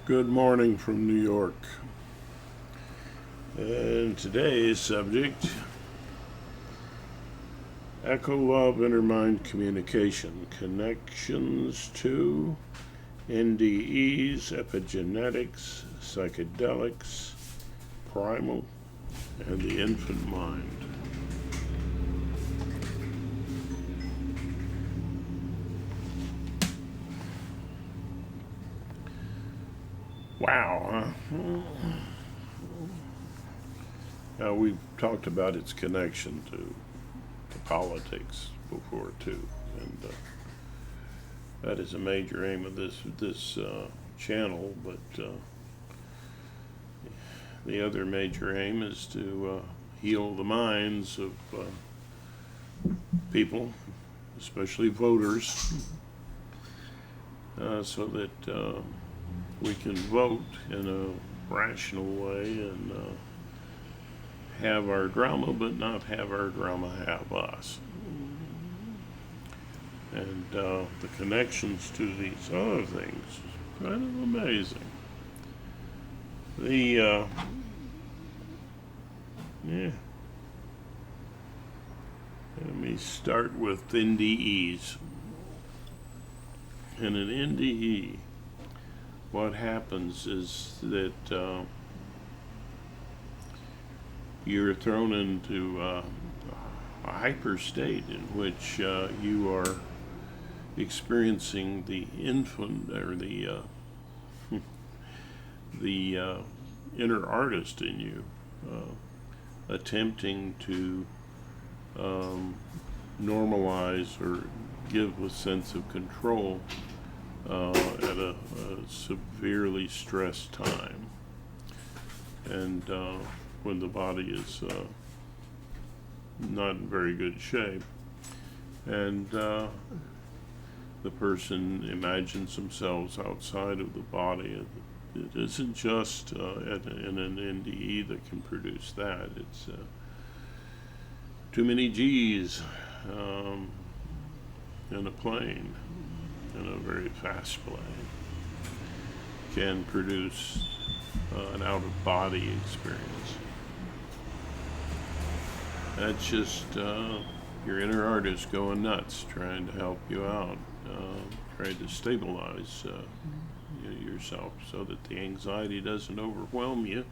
Good morning from New York. And today's subject, Echo Love Intermind Communication, Connections to NDEs, Epigenetics, Psychedelics, Primal, and the Infant Mind. Wow, huh? We've talked about its connection to politics before too, and that is a major aim of this channel. But the other major aim is to heal the minds of people, especially voters, so that we can vote in a rational way and have our drama, but not have our drama have us. And the connections to these other things is kind of amazing. Let me start with NDEs. In an NDE, what happens is that you're thrown into a hyper state in which you are experiencing the infant or the inner artist in you attempting to normalize or give a sense of control at a severely stressed time. And when the body is not in very good shape, and the person imagines themselves outside of the body. It isn't just in an NDE that can produce that. It's too many G's in a plane, in a very fast plane, can produce an out-of-body experience. That's just your inner artist going nuts, trying to help you out, trying to stabilize yourself so that the anxiety doesn't overwhelm you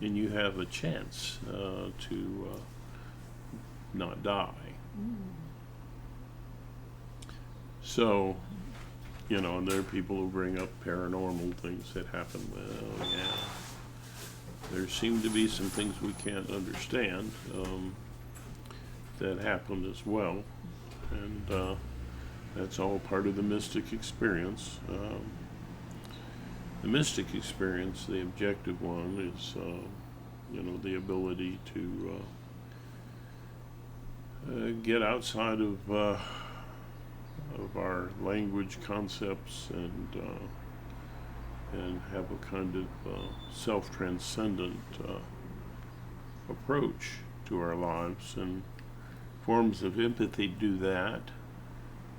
and you have a chance to not die. So, and there are people who bring up paranormal things that happen. Well, yeah, there seem to be some things we can't understand that happen as well, and that's all part of the mystic experience. The mystic experience, the objective one, is the ability to get outside of our language concepts and have a kind of self-transcendent approach to our lives, and forms of empathy do that,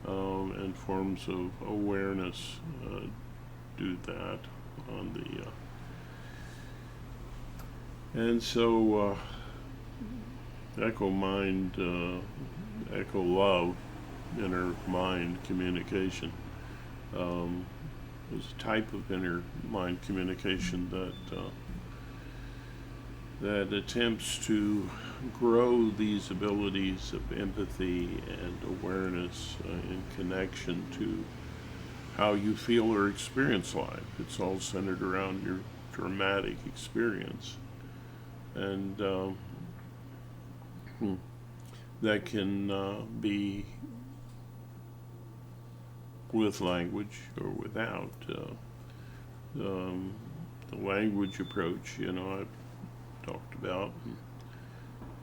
and forms of awareness do that on the and so echo love, inner mind communication, is a type of inner mind communication that attempts to grow these abilities of empathy and awareness in connection to how you feel or experience life. It's all centered around your dramatic experience, and that can be with language or without. The language approach, I've talked about,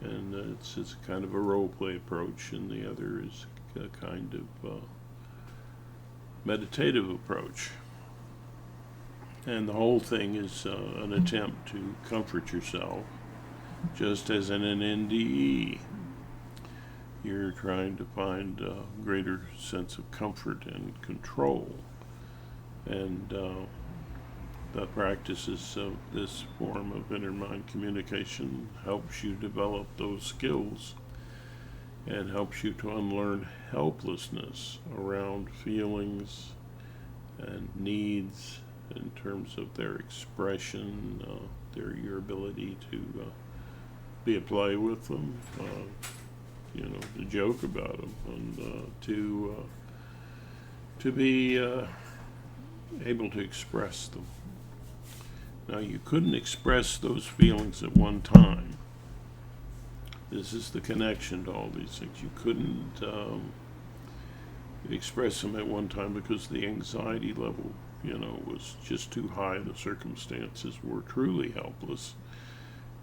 and it's a kind of a role play approach, and the other is a kind of meditative approach. And the whole thing is an attempt to comfort yourself, just as in an NDE. You're trying to find a greater sense of comfort and control. And The practices of this form of inner mind communication helps you develop those skills and helps you to unlearn helplessness around feelings and needs in terms of their expression, your ability to be at play with them, to joke about them, and to be able to express them. Now, you couldn't express those feelings at one time. This is the connection to all these things. You couldn't express them at one time because the anxiety level, was just too high. The circumstances were truly helpless.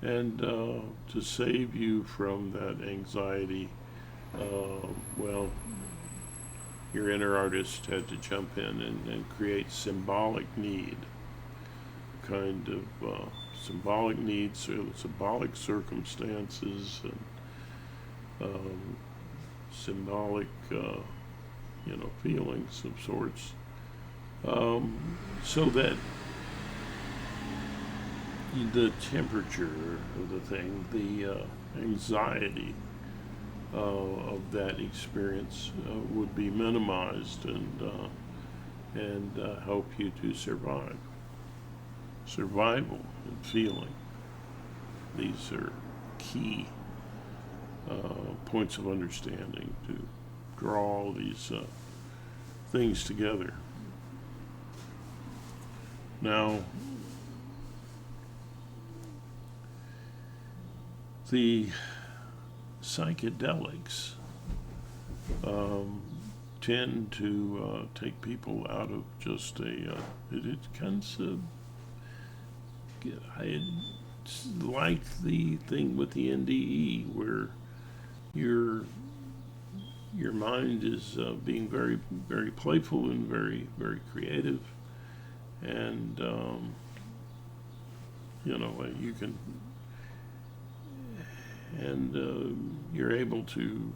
And to save you from that anxiety, your inner artist had to jump in and create symbolic need, kind of symbolic needs, symbolic circumstances, and symbolic, feelings of sorts, so that the temperature of the thing, the anxiety of that experience would be minimized and help you to survive. Survival and feeling. These are key points of understanding to draw all these things together. Now, the psychedelics tend to take people out of just it's like the thing with the NDE, where your mind is being very, very playful and very, very creative, and you can, and you're able to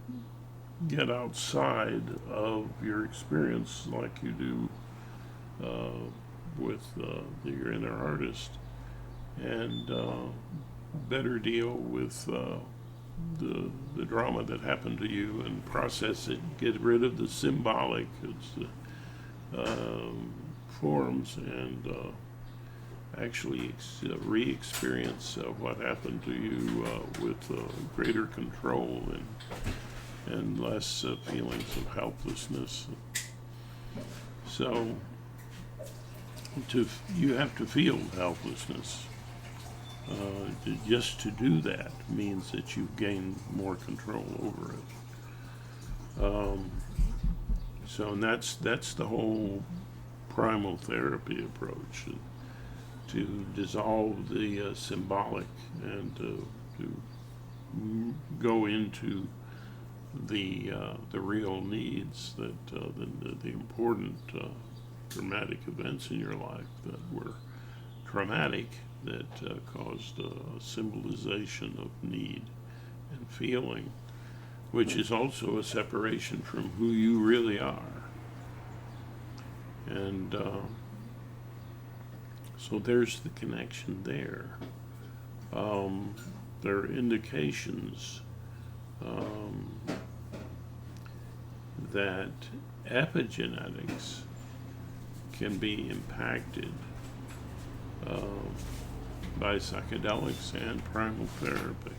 get outside of your experience like you do with your inner artist, and better deal with the drama that happened to you and process it, get rid of the symbolic forms, and actually re-experience what happened to you with greater control and less feelings of helplessness. So you have to feel helplessness. Just to do that means that you've gained more control over it. And that's the whole primal therapy approach, to dissolve the symbolic and to go into the real needs, that the important traumatic events in your life that were traumatic, that caused a symbolization of need and feeling, which is also a separation from who you really are. And so there's the connection there. There are indications that epigenetics can be impacted by psychedelics and primal therapy.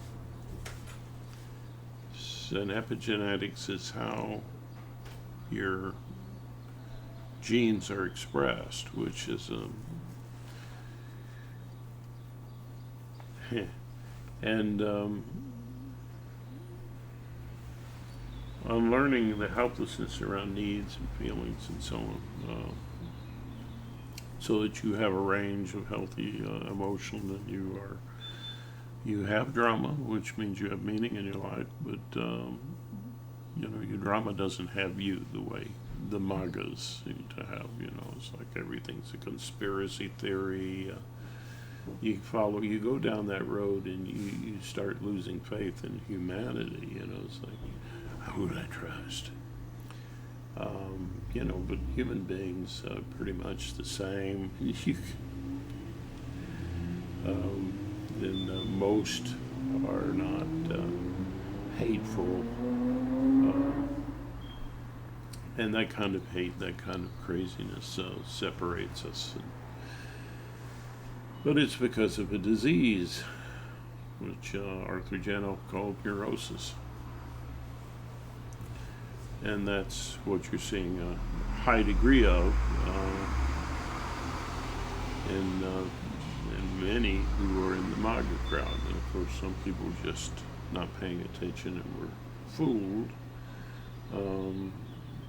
And epigenetics is how your genes are expressed, which is and I'm learning the helplessness around needs and feelings and so on, so that you have a range of healthy emotion, and you have drama, which means you have meaning in your life, but your drama doesn't have you the way the magas seem to have. It's like everything's a conspiracy theory. You go down that road and you start losing faith in humanity. It's like, who would I trust? But human beings are pretty much the same. then most are not hateful. And that kind of hate, that kind of craziness separates us. But it's because of a disease, which Arthur Janoff called neurosis. And that's what you're seeing a high degree of in many who are in the MAGA crowd. And of course, some people just not paying attention and were fooled.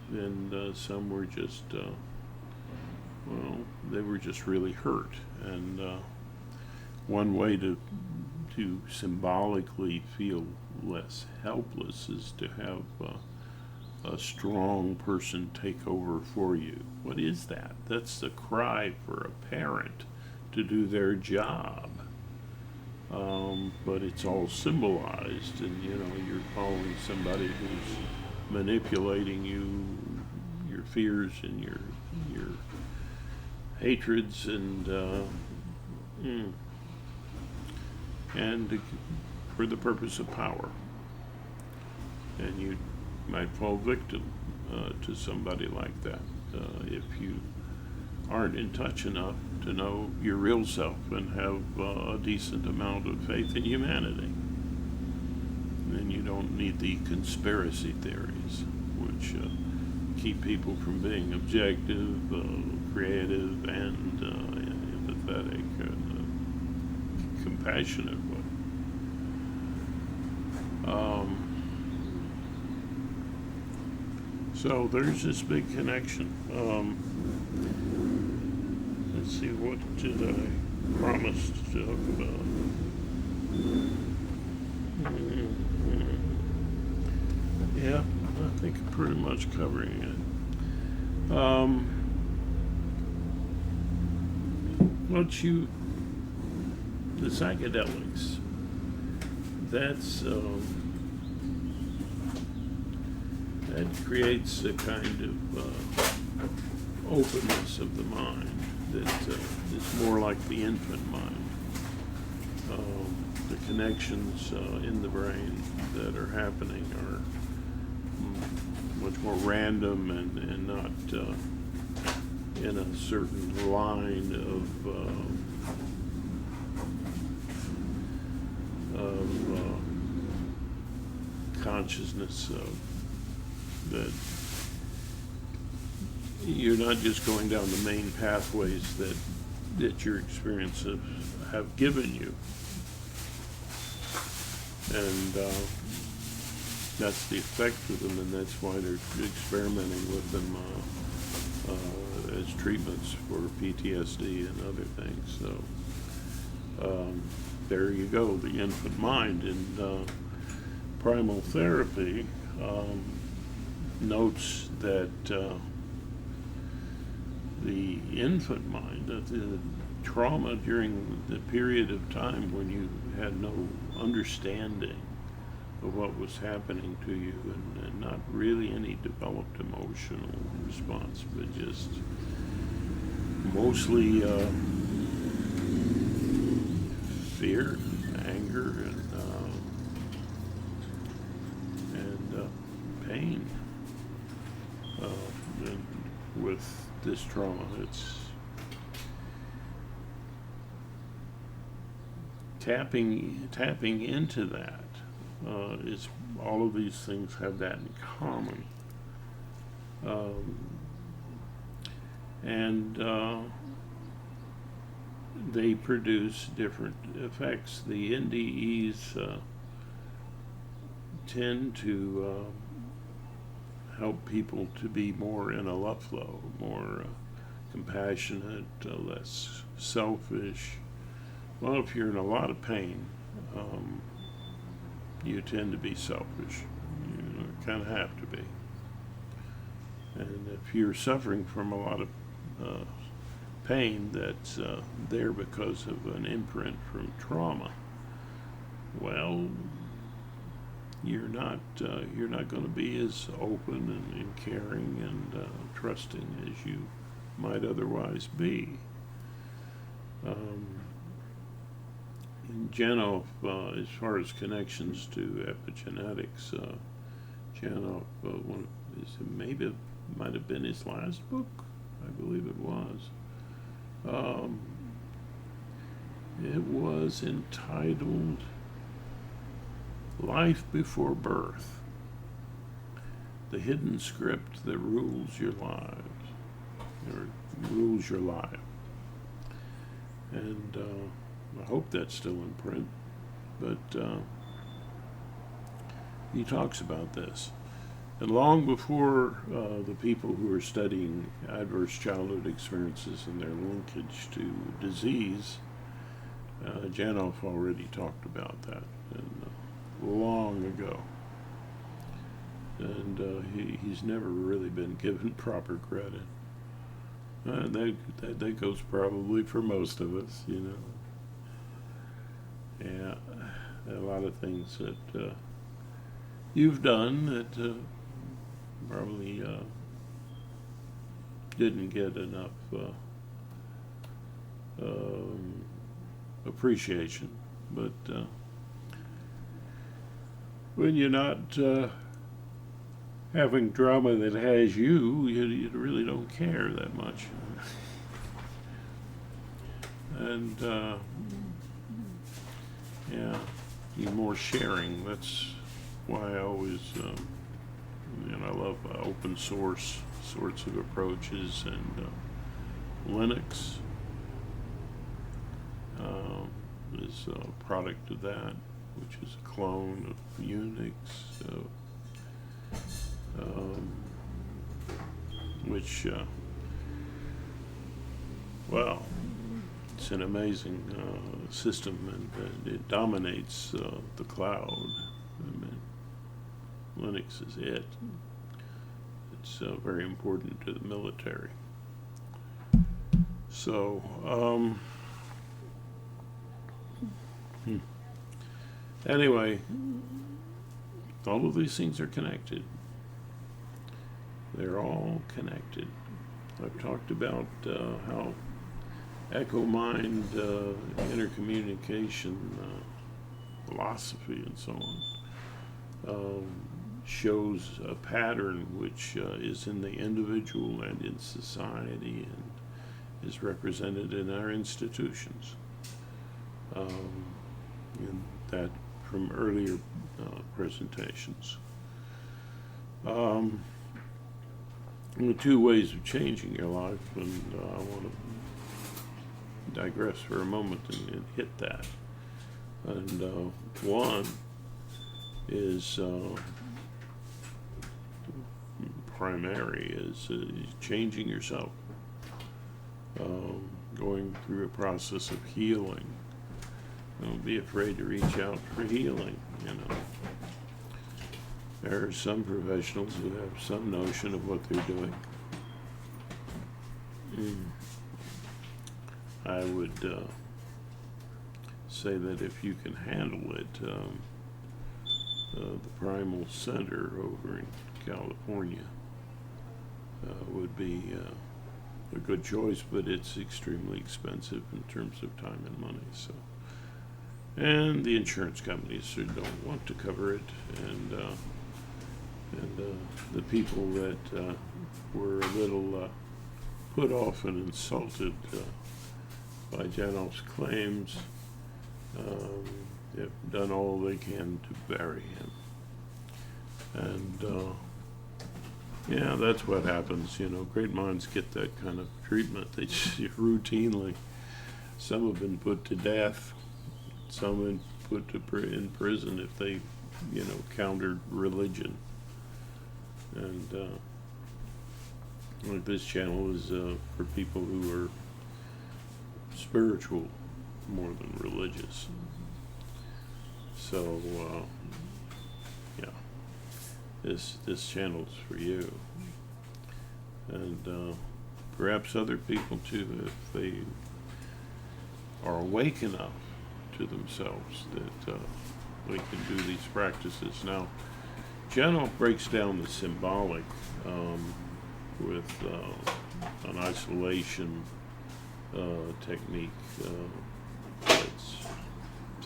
And some were just, they were just really hurt. And one way to symbolically feel less helpless is to have a strong person take over for you. What is that? That's the cry for a parent to do their job. But it's all symbolized, and you're following somebody who's manipulating you, your fears and your hatreds, and for the purpose of power. And you might fall victim to somebody like that if you aren't in touch enough to know your real self and have a decent amount of faith in humanity. And you don't need the conspiracy theories, which keep people from being objective, creative, and empathetic, and compassionate. So there's this big connection. Let's see, what did I promise to talk about? Yeah, I think I'm pretty much covering it. The psychedelics, that's, that creates a kind of openness of the mind that is more like the infant mind. The connections in the brain that are happening are much more random and not in a certain line of consciousness that you're not just going down the main pathways that your experiences have given you. And that's the effect of them, and that's why they're experimenting with them as treatments for PTSD and other things. So there you go, the infant mind. And Primal therapy notes that the infant mind, the trauma during the period of time when you had no understanding of what was happening to you, and not really any developed emotional response, but just mostly fear, anger, and pain. And with this trauma, it's tapping into that. Is all of these things have that in common, and they produce different effects. The NDEs tend to help people to be more in a love flow, more compassionate, less selfish. Well, if you're in a lot of pain, you tend to be selfish. You kind of have to be. And if you're suffering from a lot of pain that's there because of an imprint from trauma, well, you're not going to be as open and caring and trusting as you might otherwise be. Janoff, as far as connections to epigenetics, Janoff, maybe it might have been his last book. I believe it was. It was entitled Life Before Birth, the hidden script that rules your lives, or rules your life. And I hope that's still in print, but he talks about this. And long before the people who are studying adverse childhood experiences and their linkage to disease, Janoff already talked about that, and long ago. And he's never really been given proper credit. That goes probably for most of us, you know. Yeah, a lot of things that you've done that probably didn't get enough appreciation. But when you're not having drama that has you really don't care that much. And yeah, need more sharing. That's why I always, I love open source sorts of approaches, and Linux is a product of that, which is a clone of Unix. Which, well, it's an amazing system, and it dominates the cloud. I mean, Linux is it. It's very important to the military. So, anyway, all of these things are connected. They're all connected. I've talked about how echo-mind intercommunication philosophy and so on shows a pattern which is in the individual and in society, and is represented in our institutions. And that from earlier presentations. The two ways of changing your life, and I want to digress for a moment and hit that. And one is primary, is changing yourself, going through a process of healing. Don't be afraid to reach out for healing, you know. There are some professionals who have some notion of what they're doing. I would say that if you can handle it, the Primal Center over in California would be a good choice, but it's extremely expensive in terms of time and money. So, and the insurance companies don't want to cover it, and the people that were a little put off and insulted by Janoff's claims have done all they can to bury him. And yeah, that's what happens. You know, great minds get that kind of treatment. They just routinely. Some have been put to death. Some have been put in prison if they, countered religion. And like this channel is for people who are spiritual more than religious. So yeah, this channel's for you, and perhaps other people too, if they are awake enough to themselves that they can do these practices. Now, Janoff breaks down the symbolic with an isolation technique that's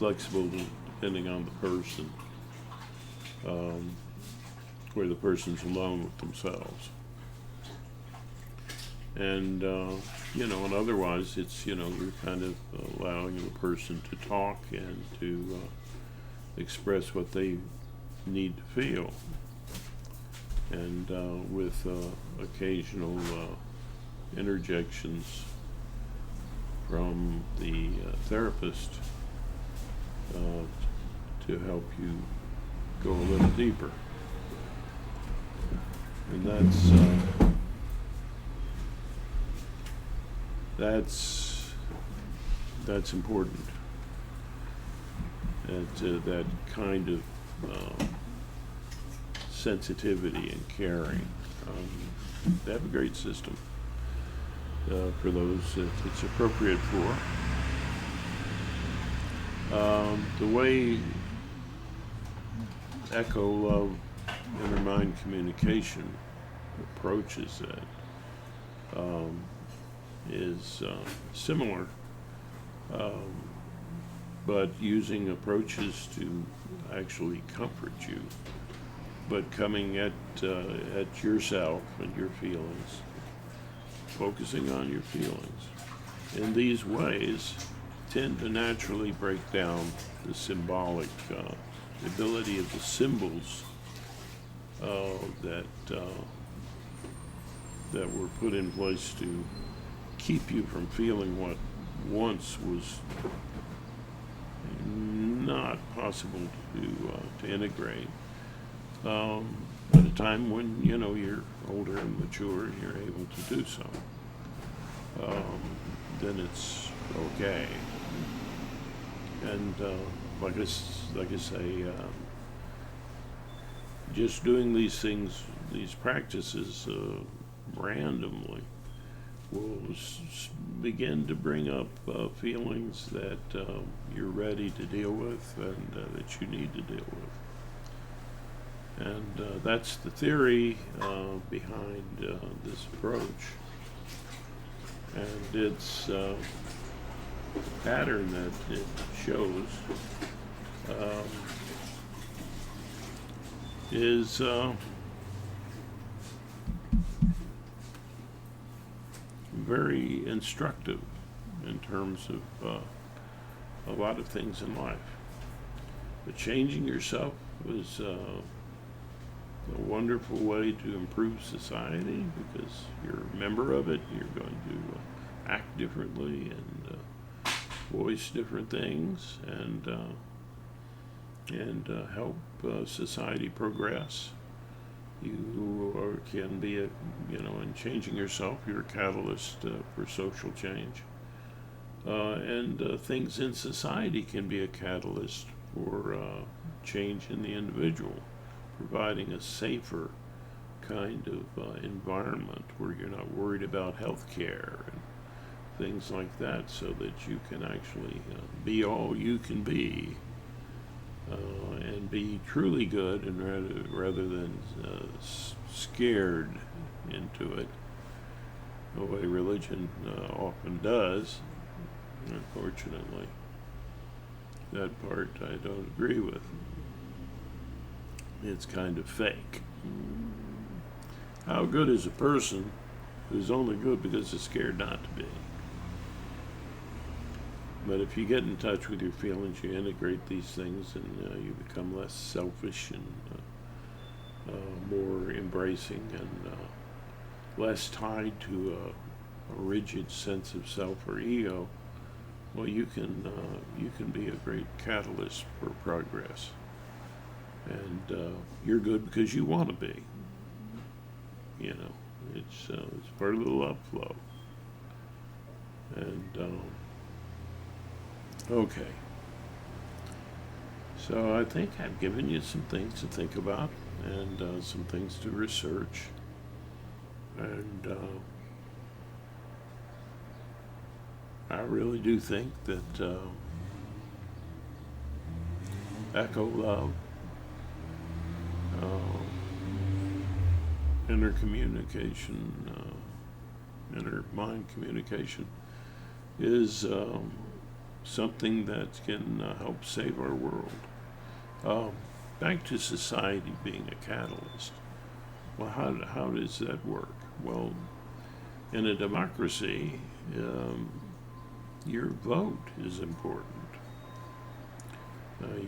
flexible depending on the person, where the person's alone with themselves. And, and otherwise it's, you're kind of allowing the person to talk and to express what they need to feel. And with occasional interjections from the therapist to help you go a little deeper. And that's important. That kind of sensitivity and caring. They have a great system for those that it's appropriate for. The way Echo Love Inner Mind Communication approaches that is similar, but using approaches to actually comfort you, but coming at yourself and your feelings, focusing on your feelings. In these ways, tend to naturally break down the symbolic, the ability of the symbols that were put in place to keep you from feeling what once was not possible to integrate. At a time when you're older and mature and you're able to do so, then it's okay. And like I say, just doing these things, these practices randomly, will begin to bring up feelings that you're ready to deal with and that you need to deal with. And that's the theory behind this approach. And its pattern that it shows is very instructive in terms of a lot of things in life. But changing yourself is a wonderful way to improve society, because you're a member of it. You're going to act differently and voice different things and help society progress. You can be in changing yourself, you're a catalyst for social change. And things in society can be a catalyst for change in the individual, providing a safer kind of environment where you're not worried about health care and things like that, so that you can actually be all you can be. And be truly good, and rather than scared into it, the way religion often does. Unfortunately, that part I don't agree with. It's kind of fake. How good is a person who's only good because they're scared not to be? But if you get in touch with your feelings, you integrate these things, and you become less selfish and more embracing and less tied to a rigid sense of self or ego. Well, you can be a great catalyst for progress, and you're good because you want to be. It's part of the love flow, and. Okay, so I think I've given you some things to think about and some things to research, and I really do think that Echo Love, inner communication, inner mind communication is something that can help save our world. Um, Back to society being a catalyst. Well, how does that work? Well, in a democracy, your vote is important.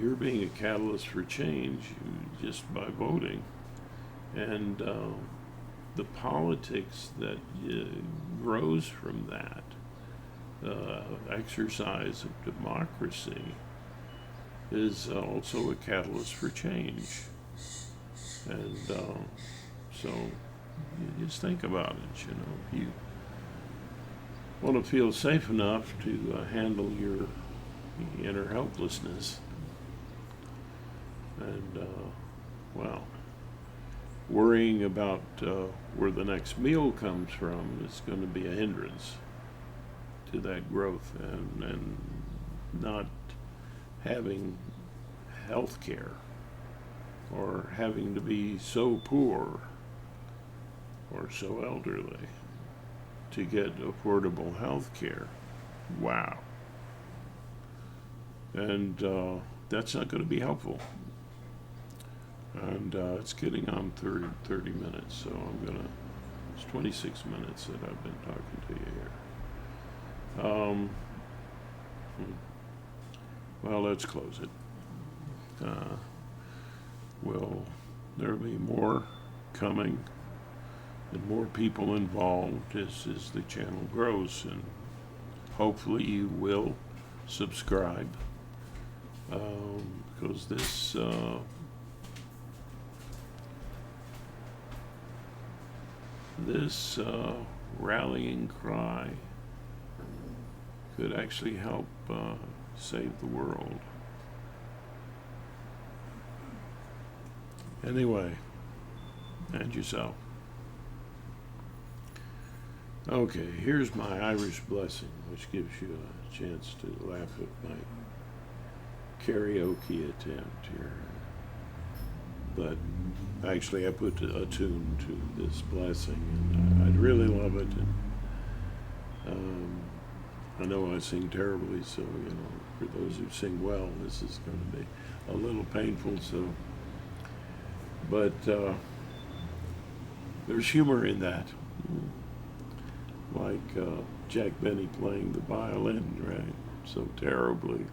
You're being a catalyst for change just by voting. And the politics that grows from that exercise of democracy is also a catalyst for change. And so you just think about it, you know. You want to feel safe enough to handle your inner helplessness. And, well, worrying about where the next meal comes from is going to be a hindrance to that growth, and not having health care or having to be so poor or so elderly to get affordable health care. Wow. And that's not going to be helpful. And it's getting on 30 minutes, so it's 26 minutes that I've been talking to you here. Well, let's close it. There'll be more coming and more people involved as the channel grows, and hopefully you will subscribe, because this rallying cry could actually help save the world. Anyway, and yourself. Okay, here's my Irish blessing, which gives you a chance to laugh at my karaoke attempt here. But actually, I put a tune to this blessing, and I'd really love it. And I know I sing terribly, so, you know, for those who sing well, this is going to be a little painful. So, but there's humor in that, like Jack Benny playing the violin, right? So terribly,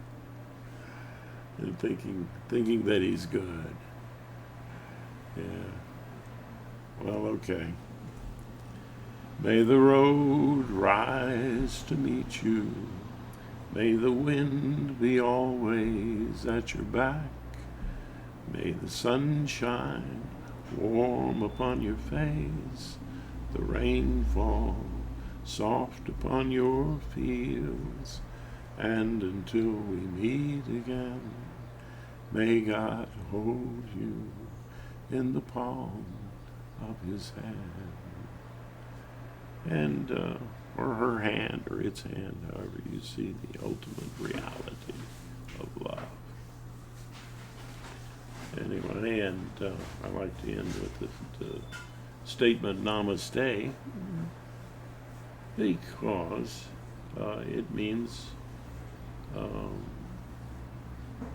and thinking that he's good. Yeah. Well, okay. May the road rise to meet you. May the wind be always at your back. May the sun shine warm upon your face. The rain fall soft upon your fields. And until we meet again, may God hold you in the palm of his hand. And, or her hand, or its hand, however you see the ultimate reality of love. Anyway, and I like to end with the statement namaste, because it means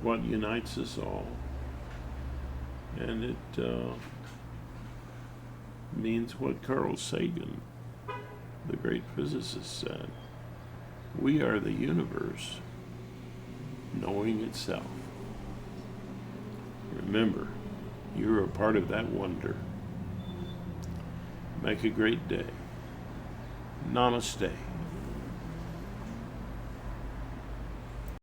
what unites us all. And it means what Carl Sagan, the great physicist, said: we are the universe knowing itself. Remember, you're a part of that wonder. Make a great day. Namaste.